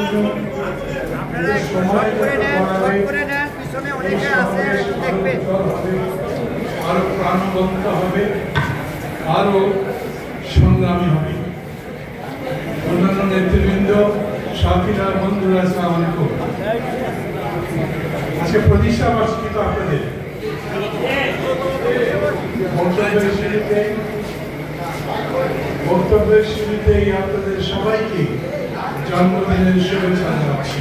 আরো প্রাণবন্ত হবে, আরো সংগ্রামী হবে। অন্যান্য নেতৃবৃন্দ, সাথীরা, বন্ধুরা, আসসালামু আলাইকুম। আজকে প্রতিষ্ঠা বার্ষিকী তো আপনাদের বক্তব্যের শুরুতেই আপনাদের সবাইকে জন্মদিনের শুভেচ্ছা জানাচ্ছি।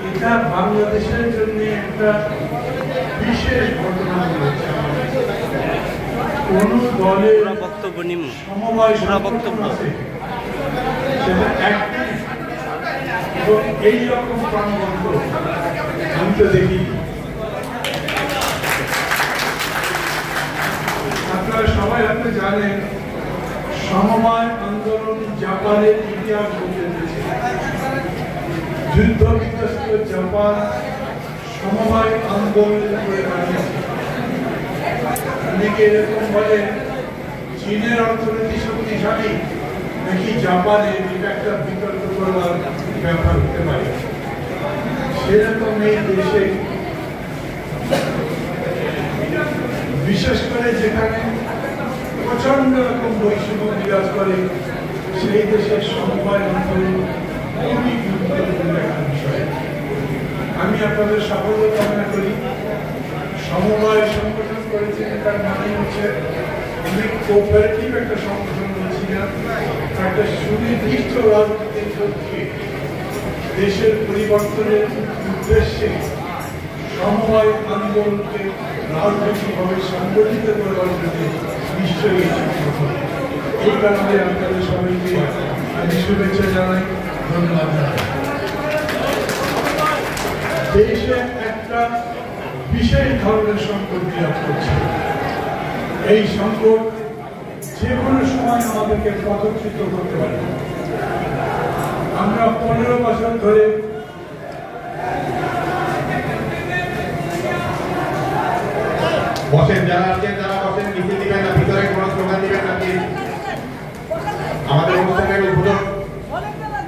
এটা বাংলাদেশের জন্য একটা বিশেষ ঘটনা হয়েছে। কোন দলের সমবায় সংগঠন আছে সেটা একদিন এবং এইরকম প্রাণবন্ত আমি তো দেখি। আপনারা সবাই হয়তো জানেন, সমবায় আন্দোলন জাপানের ইতিহাস বদলে দিয়েছে। যুদ্ধ বিধ্বস্ত জাপান সমবায় আন্দোলন করে দাঁড়িয়েছে। অনেকে এরকম বলে চীনের অর্থনীতি শক্তিশালী, নাকি জাপানের, এটা একটা বিতর্ক করার ব্যাপার হতে পারে। সেরকম এই দেশে বিশেষ করে যেখানে প্রচন্ড রকম বৈষম্য বিরাজ করে, সেই দেশের সমবায় আন্দোলন খুবই গুরুত্বপূর্ণ একটা বিষয়। আমি আপনাদের সাফল্য কামনা করি। সমবায় সংগঠন করেছেন, তার মানে হচ্ছে আমি কোঅপারেটিভ একটা সংগঠন বলছি না, একটা সুনির্দিষ্ট রাজনীতির লক্ষ্যে দেশের পরিবর্তনের উদ্দেশ্যে সমবায় আন্দোলনকে রাজনৈতিকভাবে সংগঠিত করার জন্য নিশ্চয়ই এই কারণে আপনাদের সবাইকে আমি শুভেচ্ছা জানাই, ধন্যবাদ জানাই। দেশে একটা বিশেষ ধরনের সংকট বিরাজ করছে। এই সংকট যে কোনো সময় আমাদেরকে পদচ্যুত করতে পারে। আমরা 15 বছর ধরে বসেন, যারা আছেন তারা বসেন, নিচে দিবেন না, ভিতরে কোনো স্লোগান দিবেন না। আমাদের অনুষ্ঠানের উদ্বোধক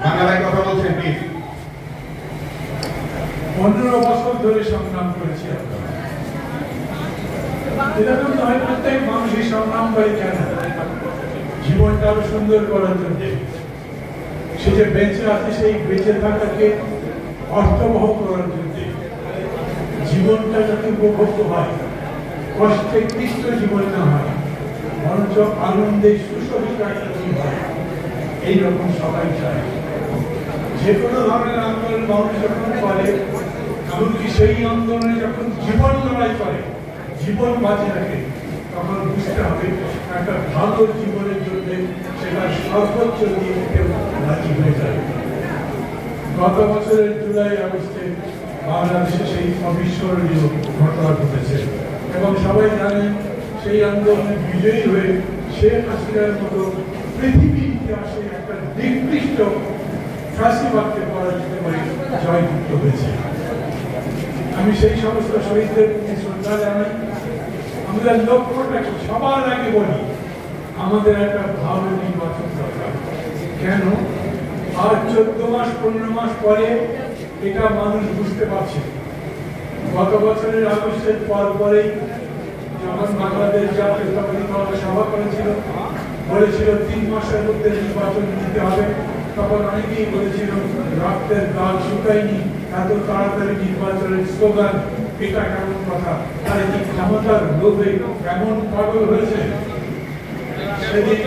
বাংলা ভাই কথা বলছেন, প্লিজ। 15 বছর ধরে সংগ্রাম করেছি। এরকম নয় প্রত্যেক মানুষই সংগ্রাম করে কেন? জীবনটা আরো সুন্দর করার জন্য। সে যে বেঁচে আছে সেই বেঁচে থাকাকে অর্থবহ করার জন্য। জীবনটা যাতে উপভোগ্য হয়, কষ্টে ক্লিষ্ট জীবন না হয়, বরঞ্চ আনন্দে সুশোভিত একটা জীবন হয়, এইরকম সবাই চায়। যে কোনো ধরনের আন্দোলন মানুষ যখন করে, এমনকি সেই আন্দোলনে যখন জীবন লড়াই করে, জীবন বাঁচিয়ে রাখে, তখন বুঝতে হবে একটা ভালো জীবনের জন্য সেটা সর্বোচ্চ দিয়ে দিতেও রাজি হয়ে যায়। গত বছরের জুলাই আগস্টে বাংলাদেশে সেই অবিস্মরণীয় ঘটনা ঘটেছে এবং সবাই জানেন সেই আন্দোলনে বিজয়ী হয়ে শেখ হাসিনার মতো পৃথিবীর ইতিহাসে একটা নিকৃষ্ট ফাঁসিবাদকে পরাজিত করে জয়যুক্ত হয়েছে। আমি সেই সমস্ত শহীদদের প্রতি শ্রদ্ধা জানাই। আমরা লক্ষ্যটাকে সবার আগে বলি, আমাদের একটা ভালো নির্বাচন দরকার। কেন? আর 14 মাস 15 মাস পরে এটা মানুষ বুঝতে পারছে। গত বছরের আগস্টের পরেই যখন বাংলাদেশ জাতীয়তাবাদী দল সভা করেছিল, বলেছিল 3 মাসের মধ্যে নির্বাচন দিতে হবে, তখন অনেকেই বলেছিল রক্তের দাগ শুকায়নি, এত তাড়াতাড়ি নির্বাচনের স্লোগান, এটা কেমন কথা? তারা কি ক্ষমতার লোভে কেমন পাগল হয়েছে? সেদিন